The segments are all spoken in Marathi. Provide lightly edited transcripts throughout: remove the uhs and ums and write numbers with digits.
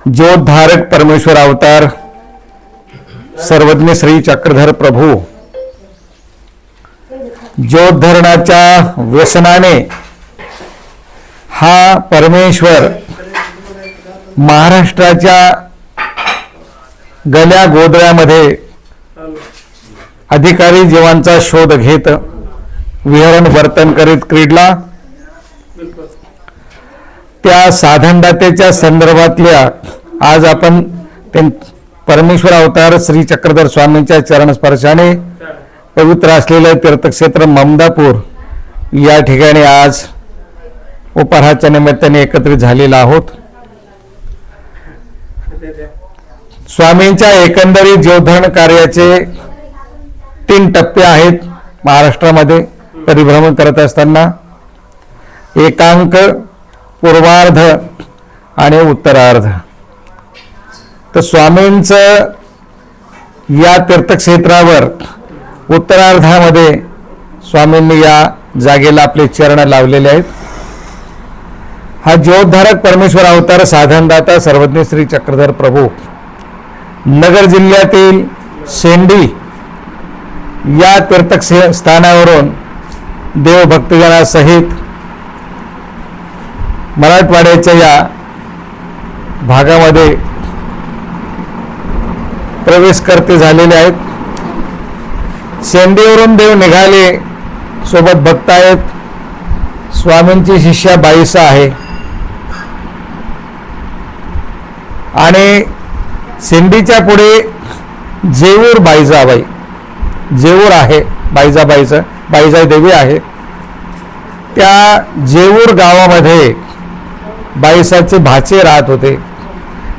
ज्योतधारक परमेश्वर अवतार सर्वज्ञ श्री चक्रधर प्रभू ज्योत धरणाच्या व्यसनाने हा परमेश्वर महाराष्ट्राच्या गल्या गोदड्यामध्ये अधिकारी जीवांचा शोध घेत विहरण वर्तन करीत क्रीडला. त्या साधनदातेच्या संदर्भातल्या आज आपण परमेश्वर अवतार श्री चक्रधर स्वामींच्या चरणस्पर्शाने पवित्र असलेलं तीर्थक्षेत्र ममदापूर या ठिकाणी आज उपहाराच्या निमित्ताने एकत्रित झालेलो आहोत. स्वामींच्या एकंदरीत ज्योतधरण कार्याचे 3 टप्पे आहेत. महाराष्ट्रामध्ये परिभ्रमण करत असताना एकांक, पूर्वार्ध आणि उत्तरार्ध. तर स्वामींचं या तीर्थक्षेत्रावर उत्तरार्धामध्ये स्वामींनी या जागेला आपले चरण लावलेले आहेत. हा ज्योतधारक परमेश्वर अवतार साधनदाता सर्वज्ञ श्री चक्रधर प्रभू नगर जिल्ह्यातील शेंडी या तीर्थस्थानावरून देवभक्तजनासहित मराठवाड्याच्या या भागामध्ये प्रवेश करते झालेले आहेत. शेंडीवरून देव निघाले, सोबत भक्त आहेत. स्वामींची शिष्या बाईसा आहे आणि शेंडीच्या पुढे जेऊर बाईजाबाई, जेऊर आहे बाईजा देवी आहे. त्या जेऊर गावामध्ये बाईसाचे भाचे राहत होते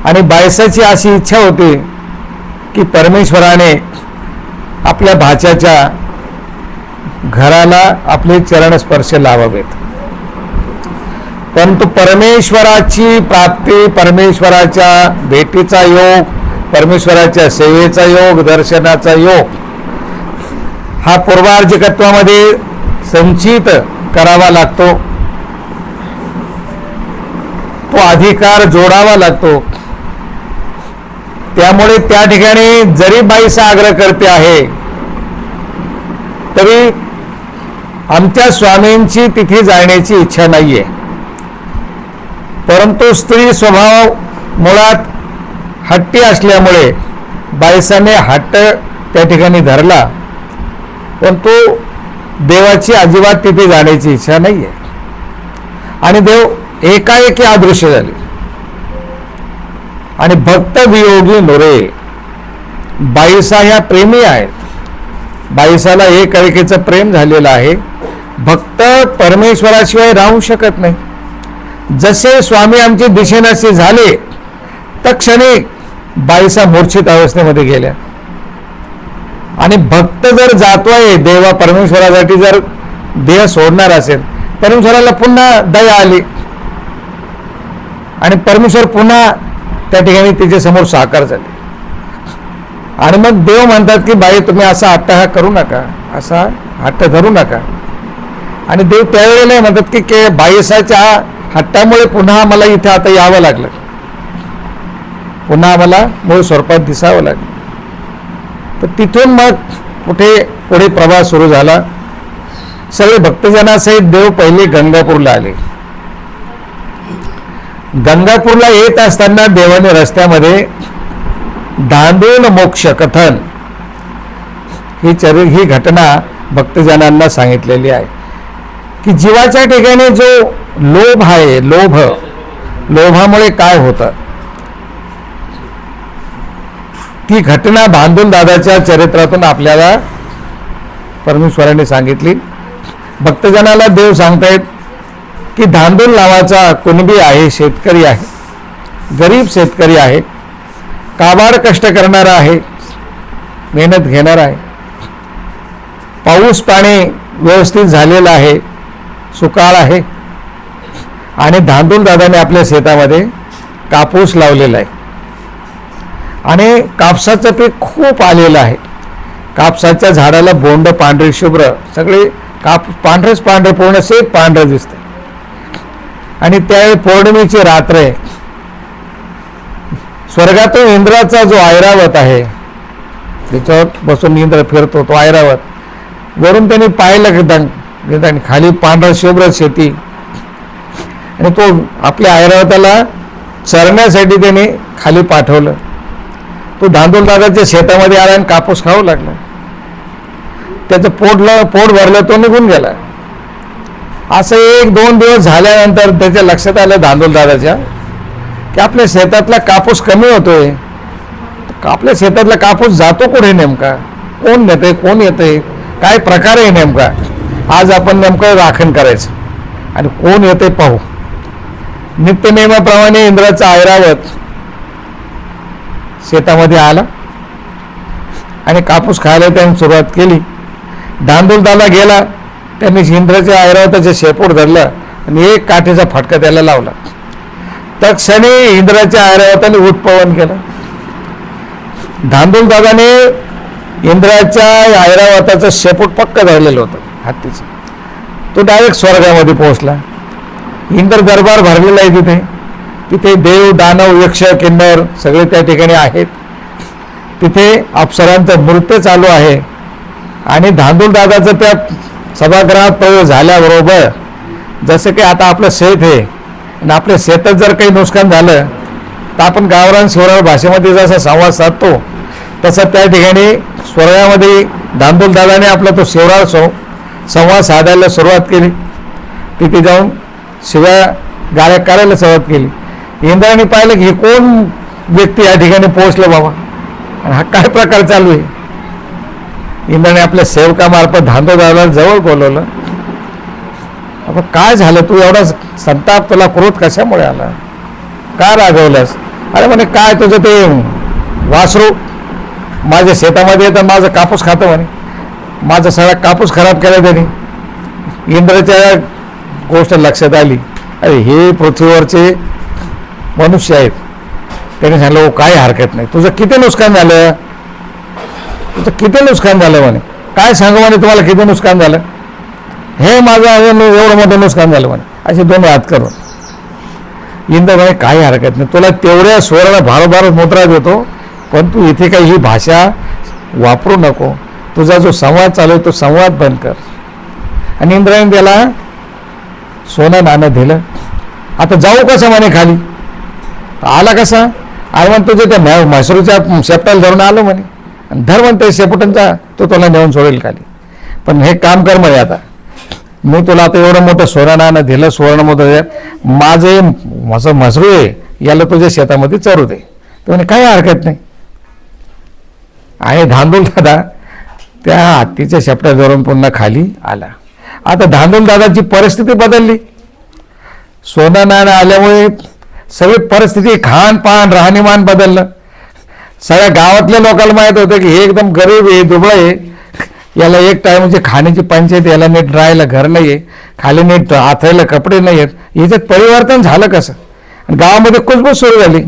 आणि बाईसाची अशी इच्छा होती की परमेश्वराने आपल्या भाच्याच्या घराला आपले चरणस्पर्श लावावेत. परंतु परमेश्वराची प्राप्ती, परमेश्वराच्या भेटीचा योग, परमेश्वराच्या सेवेचा योग, दर्शनाचा योग हा पूर्वार्जिकत्वामध्ये संचित करावा लागतो. तो अधिकार जोडावा लागतो. त्यामुळे त्या ठिकाणी जरी बाईसा आग्रह करते आहे तरी आमच्या स्वामींची तिथे जाण्याची इच्छा नाहीये. परंतु स्त्री स्वभाव मुळात हट्टी असल्यामुळे बाईसाने हट्ट त्या ठिकाणी धरला. परंतु देवाची अजिबात तिथे जाण्याची इच्छा नाहीये आणि देव एकाएकी अदृश्य झाले. आणि भक्त वियोगी नोरे, बाईसा ह्या प्रेमी आहेत. बाईसाला एकाएकीचं प्रेम झालेलं आहे. भक्त परमेश्वराशिवाय राहू शकत नाही. जसे स्वामी आमचे दिशेनाशी झाले तत्क्षणी बाईसा मूर्छित अवस्थेमध्ये गेल्या. आणि भक्त जर जातोय देवा परमेश्वरासाठी, जर देह सोडणार असेल, परमेश्वराला पुन्हा दया आली आणि परमेश्वर पुन्हा त्या ठिकाणी तिच्या समोर साकार झाले. आणि मग देव म्हणतात की बाई तुम्ही असा हट्ट करू नका, असा हट्ट धरू नका. आणि देव त्यावेळेला म्हणतात की बाईसाच्या हट्टामुळे पुन्हा मला इथे आता यावं लागलं, पुन्हा मला मूळ स्वरूपात दिसावं लागलं. तर तिथून मग पुढे प्रवास सुरू झाला. सगळे भक्तजनासहित देव पहिले गंगापूरला आले. गंगापूरला येत असताना देवाने रस्त्यामध्ये धांदून मोक्ष कथन ही घटना भक्तजनांना सांगितलेली आहे की जीवाच्या ठिकाणी जो लोभ आहे, लोभामुळे काय होतं, ती घटना भांडून दादाच्या चरित्रातून आपल्याला परमेश्वराने सांगितली. भक्तजनाला देव सांगतायत की धांदूल नावाचा कुणबी आहे, शेतकरी आहे, गरीब शेतकरी आहे, काबाड कष्ट करणारा आहे, मेहनत घेणारा आहे. पाऊस पाणी व्यवस्थित झालेलं आहे, सुकाळ आहे. आणि धांदूल दादाने आपल्या शेतामध्ये कापूस लावलेला आहे आणि कापसाचं पीक खूप आलेलं आहे. कापसाच्या झाडाला बोंड पांढरे शुभ्र, सगळे पांढरेच पांढरे, पूर्ण शेत पांढरं दिसतं. आणि त्या पौर्णिमेची रात्र आहे. स्वर्गातून इंद्राचा जो ऐरावत आहे, त्याच्यावर बसून इंद्र फिरतो तो ऐरावत, वरून त्यांनी पाहिलं खाली पांढरा शुभ्र शेती, आणि तो आपल्या ऐरावताला चरण्यासाठी त्याने खाली पाठवलं. तो धांदूल दादाच्या शेतामध्ये आला आणि कापूस खाऊ लागला. त्याचं पोट भरलं, तो निघून गेला. असं 1-2 दिवस झाल्यानंतर त्याच्या लक्षात आलं धांदूल दादाच्या की आपल्या शेतातला कापूस कमी होतोय. आपल्या शेतातला कापूस जातो कुठे नेमका, कोण नेते, कोण येते, काय प्रकार आहे नेमका. आज आपण नेमकं राखण करायचं आणि कोण येते पाहू. नित्यनेमाप्रमाणे इंद्राचा ऐरावत शेतामध्ये आला आणि कापूस खायला त्यांनी सुरुवात केली. धांदूल दादा गेला, त्यांनी इंद्राच्या ऐरावताचे शेपूट धरलं आणि एक काठीचा फटका त्याला लावला. तत्क्षणी इंद्राच्या ऐरावताने उत्पवन केलं. धांदूल दादाने इंद्राच्या ऐरावताचं शेपूट पक्क धरलेलं होतं हत्तीचं. तो डायरेक्ट स्वर्गामध्ये पोहोचला. इंद्र दरबार भरलेला आहे तिथे. तिथे देव, दानव, यक्ष, किन्नर सगळे त्या ठिकाणी आहेत. तिथे अप्सरांचं नृत्य चालू आहे. आणि धांदूल दादाचं त्या सभागृहात प्रवेश झाल्याबरोबर, जसं की आता आपलं शेत आहे आणि आपल्या शेतात जर काही नुकसान झालं तर आपण गावरान शिवराळ भाषेमध्ये जसा संवाद साधतो, तसा त्या ठिकाणी स्वर्गामध्ये धांदूल दादाने आपला तो शिवराळ संवाद साधायला सुरुवात केली. तिथे जाऊन शिव्या गाळ्या करायला सुरुवात केली. इंद्राने पाहिलं की हे कोण व्यक्ती या ठिकाणी पोहोचलं बाबा, आणि हा काय प्रकार चालू आहे. इंद्राने आपल्या सेवकामार्फत धांदूल दादाला जवळ बोलवलं. आपण काय झालं, तू एवढा संताप, तुला क्रोध कशामुळे आला, का रागवलंस. अरे म्हणे काय तुझं ते वासरू माझ्या शेतामध्ये येतं, माझं कापूस खातं म्हणे, माझा सगळा कापूस खराब केला त्यांनी. इंद्राच्या गोष्ट लक्षात आली, अरे हे पृथ्वीवरचे मनुष्य आहेत. त्याने सांगितलं हो काय हरकत नाही, तुझं किती नुकसान झालं, तुझं किती नुकसान झालं म्हणे. काय सांगू म्हणे तुम्हाला किती नुकसान झालं. हे माझं एवढं मोठं नुकसान झालं म्हणे, असे दोन्ही हात करून. इंद्र म्हणे काही हरकत नाही, तुला तेवढ्या स्वराला भारोभार मुद्रा देतो, पण तू इथे काही ही भाषा वापरू नको. तुझा जो संवाद चालू आहे तो संवाद बंद कर. आणि इंद्राने त्याला सोनं नाणं दिलं. आता जाऊ कसं म्हणे खाली, आला कसा. अरे म्हण तुझे त्या म्हैसूरच्या शेपटाला धरून आलो म्हणे, आणि धर म्हणते शेपटांचा, तो तुला नेऊन सोडेल खाली. पण हे काम कर म्हणे, आता मी तुला आता एवढं मोठं सोनं नाणं दिलं, सुवर्णमुद्रा, माझे म्हसरू आहे, याला तुझ्या शेतामध्ये चरू दे. तर म्हणे काही हरकत नाही. आणि धांदूल दादा त्या हत्तीच्या शेपटा धरून पुन्हा खाली आला. आता धांदूल दादाची परिस्थिती बदलली. सोनं नाणं आल्यामुळे सगळी परिस्थिती, खानपान, राहणीमान बदललं. सगळ्या गावातल्या लोकांना माहित होतं की हे एकदम गरीब आहे, दुबळं आहे, याला एक टायमाची खाण्याची पंचायत, याला नीट राहायला घर नाही आहे, खाली नीट आथरायला कपडे नाही आहेत. याच्यात परिवर्तन झालं कसं. गावामध्ये कुजबूज सुरू झाली.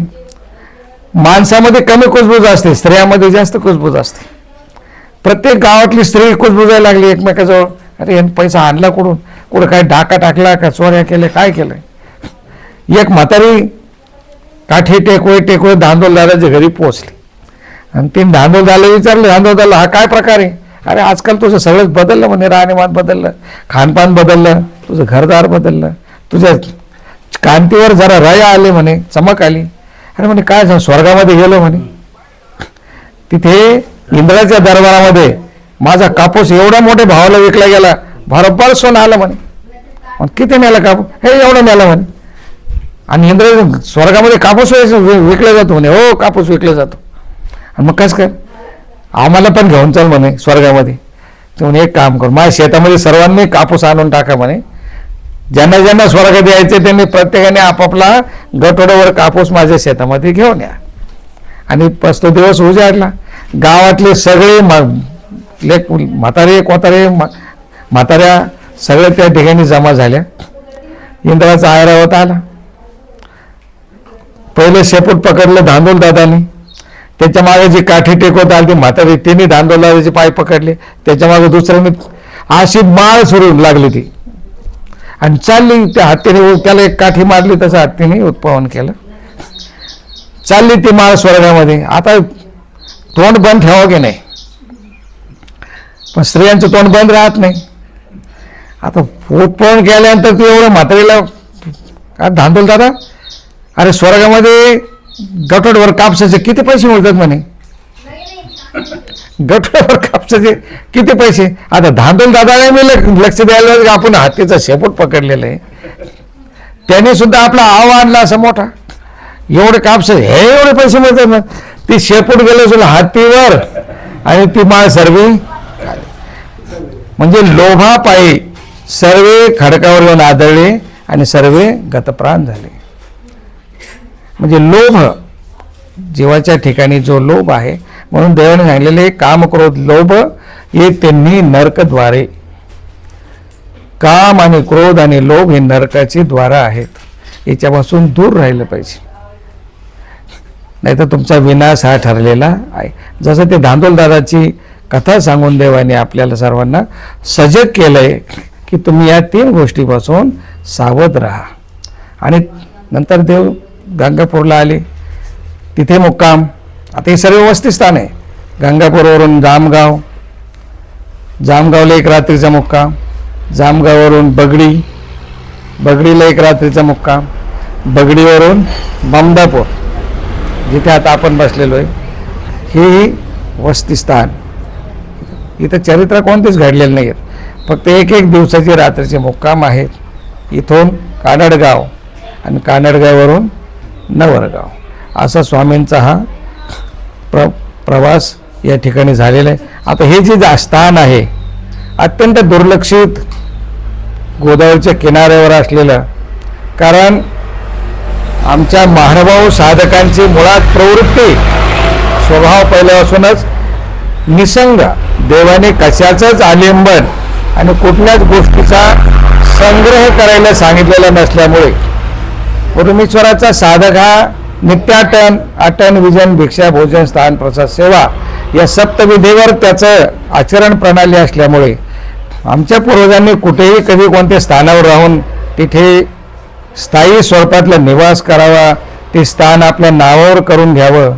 माणसामध्ये कमी कुजबूज असते, स्त्रियांमध्ये जास्त कुजबूज असते. प्रत्येक गावातली स्त्री कुजबुजायला लागली एकमेकाजवळ. अरे यांनी पैसा आणला कुठून, कुठं काय डाका टाकला का, चोऱ्या केल्या, काय केलं. एक म्हातारी काठी टेकवत धांदूल दादाच्या घरी पोहोचली आणि तिने धांदूल दादाला विचारलं, धांदूल दादा हा काय प्रकार आहे. अरे आजकाल तुझं सगळंच बदललं म्हणे, राहणीमान बदललं, खानपान बदललं, तुझं घरदार बदललं, तुझ्या कांतीवर जरा रया आले म्हणे, चमक आली. अरे म्हणे काय स्वर्गामध्ये गेलो म्हणे, तिथे इंद्राच्या दरबारामध्ये माझा कापूस एवढ्या मोठ्या भावाला विकला गेला, बरोबर सोनं आलं म्हणे. मग किती नेला कापूस, हे एवढं नेला म्हणे. आणि इंद्र स्वर्गामध्ये कापूस विकला जातो म्हणे. हो कापूस विकला जातो. आणि मग कसं काय, आम्हाला पण घेऊन चल म्हणे स्वर्गामध्ये. ते म्हणे एक काम करू, माझ्या शेतामध्ये सर्वांनी कापूस आणून टाका म्हणे. ज्यांना ज्यांना स्वर्गात यायचे त्यांनी प्रत्येकाने आपापला गटोड्यावर कापूस माझ्या शेतामध्ये घेऊन या. आणि 5 दिवस उजाडला. गावातले सगळे म्हातारे कोतारे म्हाताऱ्या सगळे त्या ठिकाणी जमा झाल्या. इंद्राचा ऐरावत आला. पहिले शेपूट पकडलं धांदूल दादानी, त्याच्या मागे जी काठी टेकवत आली ती म्हातारी, तिने धांदूल दादाचे पाय पकडले. त्याच्या मागे दुसऱ्याने अशी माळ सुरू लागली ती आणि चालली. त्या हत्तीने त्याला एक काठी मारली, तसं हत्तीने उत्पन्न केलं. चालली ती माळ स्वर्गामध्ये. आता तोंड बंद ठेवावं की नाही, पण स्त्रियांचं तोंड बंद राहत नाही. आता पोटपोण केल्यानंतर ती एवढं म्हातारीला का धांदल दादा, अरे स्वर्गामध्ये गटोडवर कापसाचे किती पैसे मिळतात म्हणे, गटोडवर कापसाचे किती पैसे. आता धांदल दादाने मी लक्ष द्यायला की आपण हत्तीचा शेपूट पकडलेला आहे, त्याने सुद्धा आपला आव आणला असा मोठा, एवढे कापस हे एवढे पैसे मिळतात ना. ती शेपूट गेलं सुद्धा हत्तीवर आणि ती माळ सर्वे, म्हणजे लोभापायी सर्वे खडकावर येऊन आदळले आणि सर्वे गतप्राण झाले. म्हणजे लोभ, जीवाच्या ठिकाणी जो लोभ आहे, म्हणून देवाने सांगितलेले काम क्रोध लोभ हे त्यांनी नरकद्वारे, काम आणि क्रोध आणि लोभ हे नरकाची द्वार आहेत, याच्यापासून दूर राहिलं पाहिजे, नाहीतर तुमचा विनाश हा ठरलेला आहे. जसं ते धांदोल दादाची कथा सांगून देवाने आपल्याला सर्वांना सजग केलंय की तुम्ही या 3 गोष्टीपासून सावध राहा. आणि नंतर देव गंगापूरला आले, तिथे मुक्काम. आता हे सर्व वसतिस्थान आहे. गंगापूरवरून जामगाव, जामगावला 1 रात्रीचा मुक्काम, जामगाववरून बगडी, बगडीला 1 रात्रीचा मुक्काम, बगडीवरून ममदापूर जिथे आता आपण बसलेलो आहे, हे वसतिस्थान. इथं चरित्र कोणतेच घडलेलं नाही आहेत, फक्त 1-1 दिवसाची रात्रीचे मुक्काम आहेत. इथून कानडगाव आणि कानडगाववरून नवरगाव असा स्वामींचा हा प्रवास या ठिकाणी झालेला आहे. आता हे जे स्थान आहे अत्यंत दुर्लक्षित, गोदावरीच्या किनाऱ्यावर असलेलं, कारण आमच्या महानुभाव साधकांची मुळात प्रवृत्ती स्वभाव पहिल्यापासूनच निसंग, देवाने कशाचंच आलिंबन आणि कुठल्याच गोष्टीचा संग्रह करायला सांगितलेला नसल्यामुळे परमेश्वराचा साधक हा नित्याटन, अटन, विजन, भिक्षा, भोजन, स्थान, प्रसाद, सेवा या सप्तविधीवर त्याचं आचरण प्रणाली असल्यामुळे आमच्या पूर्वजांनी कुठेही कधी कोणत्या स्थानावर राहून तिथे स्थायी स्वरूपातला निवास करावा, ते स्थान आपल्या नावावर करून घ्यावं,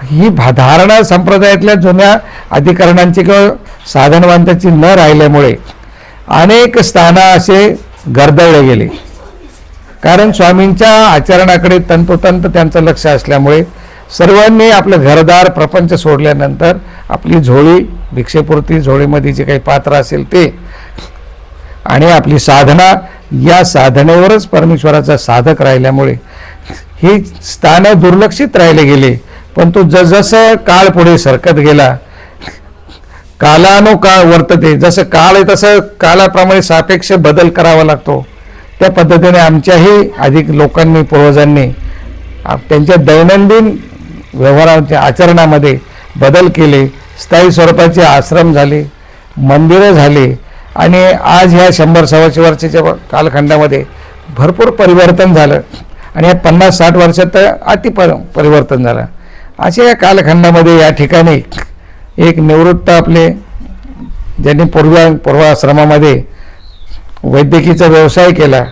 ही धारणा संप्रदायातल्या जुन्या अधिकरणांची किंवा साधनवंताची न राहिल्यामुळे अनेक स्थानं असे गर्दळले गेले. कारण स्वामींच्या आचरणाकडे तंतोतंत त्यांचं लक्ष असल्यामुळे सर्वांनी आपलं घरदार प्रपंच सोडल्यानंतर आपली झोळी, भिक्षेपुरती झोळीमध्ये जे काही पात्र असेल ते आणि आपली साधना, या साधनेवरच परमेश्वराचा साधक राहिल्यामुळे ही स्थानं दुर्लक्षित राहिले गेले. पण तो जसं काळ पुढे सरकत गेला, कालानुकाळ वर्तते, जसं काळ आहे तसं कालाप्रमाणे सापेक्ष बदल करावा लागतो. त्या पद्धतीने आमच्याही अधिक लोकांनी, पूर्वजांनी त्यांच्या दैनंदिन व्यवहाराच्या आचरणामध्ये बदल केले. स्थायी स्वरूपाचे आश्रम झाले, मंदिरं झाले आणि आज ह्या 100-125 वर्षाच्या कालखंडामध्ये भरपूर परिवर्तन झालं आणि या 50-60 वर्षात परिवर्तन झालं. अशा या कालखंडामध्ये या ठिकाणी एक निवृत्त आपले, ज्यांनी पूर्वाश्रमामध्ये वैद्यकीचा व्यवसाय केला,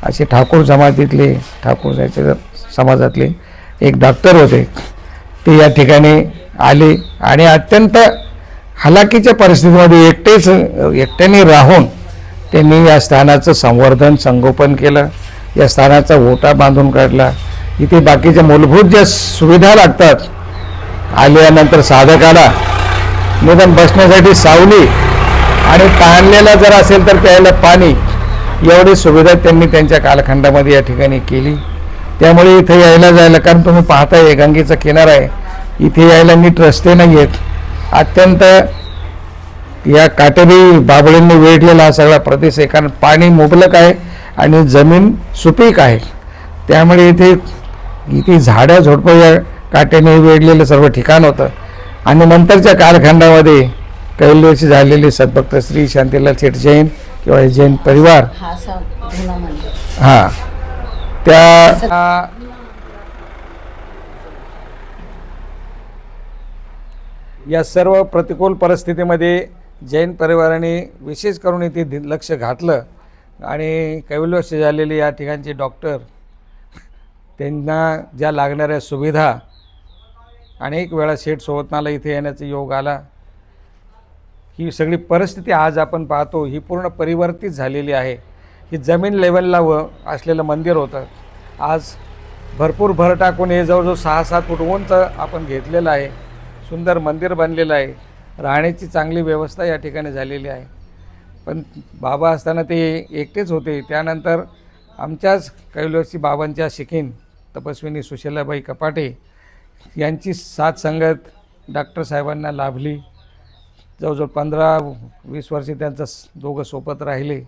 असे ठाकूर जमातीतले, ठाकूर समाजातले एक डॉक्टर होते. ते या ठिकाणी आले आणि अत्यंत हलाखीच्या परिस्थितीमध्ये एकट्याने राहून त्यांनी या स्थानाचं संवर्धन, संगोपन केलं, या स्थानाचा ओटा बांधून काढला. इथे बाकीच्या मूलभूत ज्या सुविधा लागतात, आल्यानंतर साधकाला निदान बसण्यासाठी सावली आणि तहानलेला जर असेल तर प्यायला पाणी, एवढी सुविधा त्यांनी त्यांच्या कालखंडामध्ये या ठिकाणी केली. त्यामुळे इथे यायला जायला, कारण तुम्ही पाहताय गंगेचा किनारा आहे, इथे यायला नीट रस्ते नाही आहेत. अत्यंत या काटेरी बाबळींनी वेढलेला हा सगळा प्रदेश आहे, कारण पाणी मुबलक आहे आणि जमीन सुपीक आहे. त्यामुळे इथे झाडं झोडपं या काट्याने वेढलेलं सर्व ठिकाण होतं. आणि नंतरच्या कालखंडामध्ये कैलाशी झालेले सद्भक्त श्री शांतीलाल शेठ जैन किंवा जैन परिवार, त्या या सर्व प्रतिकूल परिस्थितीमध्ये जैन परिवाराने विशेष करून इथे लक्ष घातलं आणि कैलाशी झालेले या ठिकाणचे डॉक्टर त्यांना ज्या लागणाऱ्या सुविधा, अनेक वेळा शेठ सोवतनाला इथे येण्याचा योग आला, ही सगळी परिस्थिती आज आपण पाहतो ही पूर्ण परिवर्तित झालेली आहे. ही जमीन लेवलला असलेलं मंदिर होतं, आज भरपूर भर टाकून हे जवळजवळ 6-7 फूट उंच आपण घेतलेलं आहे. सुंदर मंदिर बनलेलं आहे. राहण्याची चांगली व्यवस्था या ठिकाणी झालेली आहे. पण बाबा असताना ते एकटेच होते. त्यानंतर आमच्याच कैलासी बाबांच्या शिखीन तपस्विनी सुशीलाबाई कपाटे यांची साथ संगत डॉक्टर साहेबांना लाभली. जवळजवळ 15-20 वर्षे त्यांचं दोघं सोबत राहिले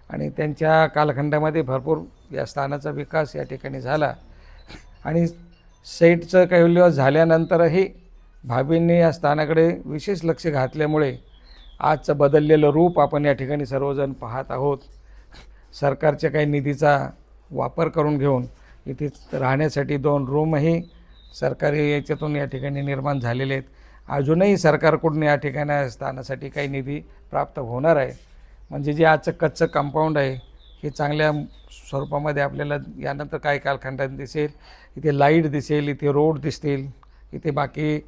आणि त्यांच्या कालखंडामध्ये भरपूर या स्थानाचा विकास या ठिकाणी झाला. आणि सेटचं कैवल्य झाल्यानंतरही भाभींनी या स्थानाकडे विशेष लक्ष घातल्यामुळे आजचं बदललेलं रूप आपण या ठिकाणी सर्वजण पाहत आहोत. सरकारच्या काही निधीचा वापर करून घेऊन इथे राहण्यासाठी 2 रूमही सरकारी याच्यातून या ठिकाणी निर्माण झालेले आहेत. अजूनही सरकारकडून या ठिकाणी स्थानासाठी काही निधी प्राप्त होणार आहे. म्हणजे जे आजचं कच्चं कंपाऊंड आहे हे चांगल्या स्वरूपामध्ये आपल्याला यानंतर काही कालखंडात दिसेल. इथे लाईट दिसेल, इथे रोड दिसतील, इथे बाकी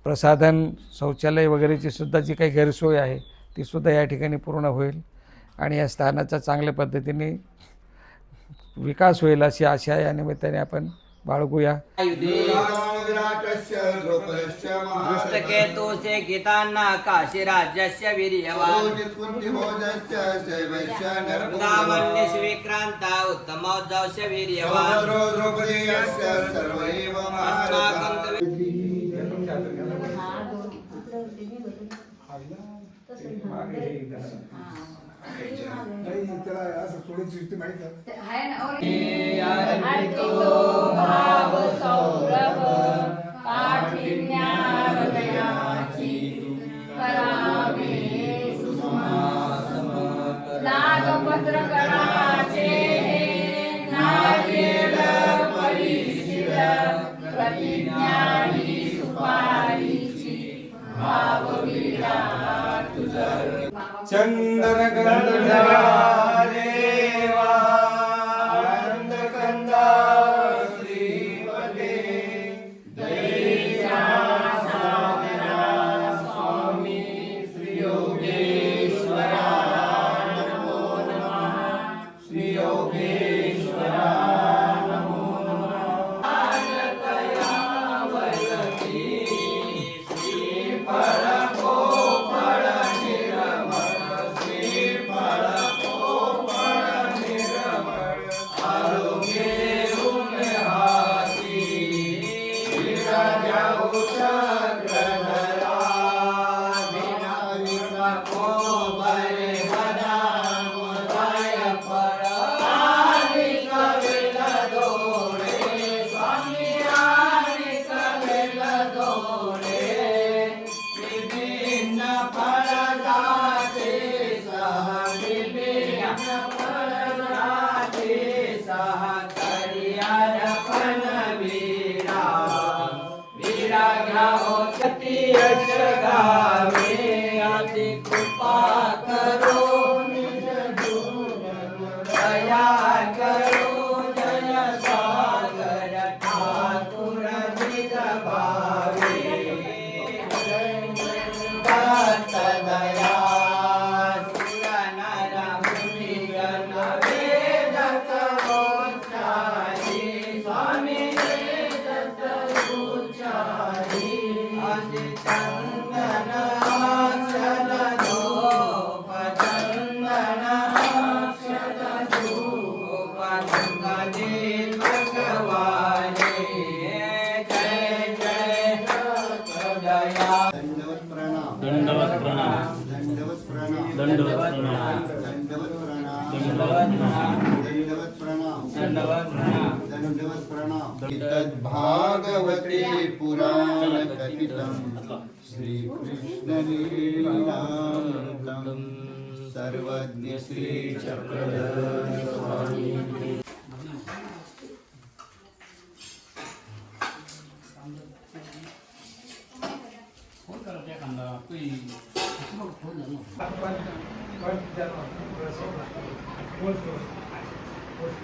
प्रसाधन शौचालय वगैरेची सुद्धा जी काही गैरसोय आहे तीसुद्धा या ठिकाणी पूर्ण होईल आणि या स्थानाचा चांगल्या पद्धतीने विकास होईल अशी आशा या निमित्ताने आपण बाळगूया. दृष्टकेतुसे गीतांना काशी राज्यस्य वीर्यवान् नर्मदामन्यस्य विक्रांता उत्तमोद्धवस्य वीर्यवान् चंदन गंधर्वा देवा आनंद कंदा श्रीपते दयेचा सागरा स्वामी श्री योगेश्वरा नमो नमः. श्री योगेश्वरा नमो नमः. आनतया वदती श्रीफळ कोफळ भागवते पुराण कथितं श्री कृष्ण लीलामृतं सर्वज्ञ श्री चक्रधर स्वामी. पण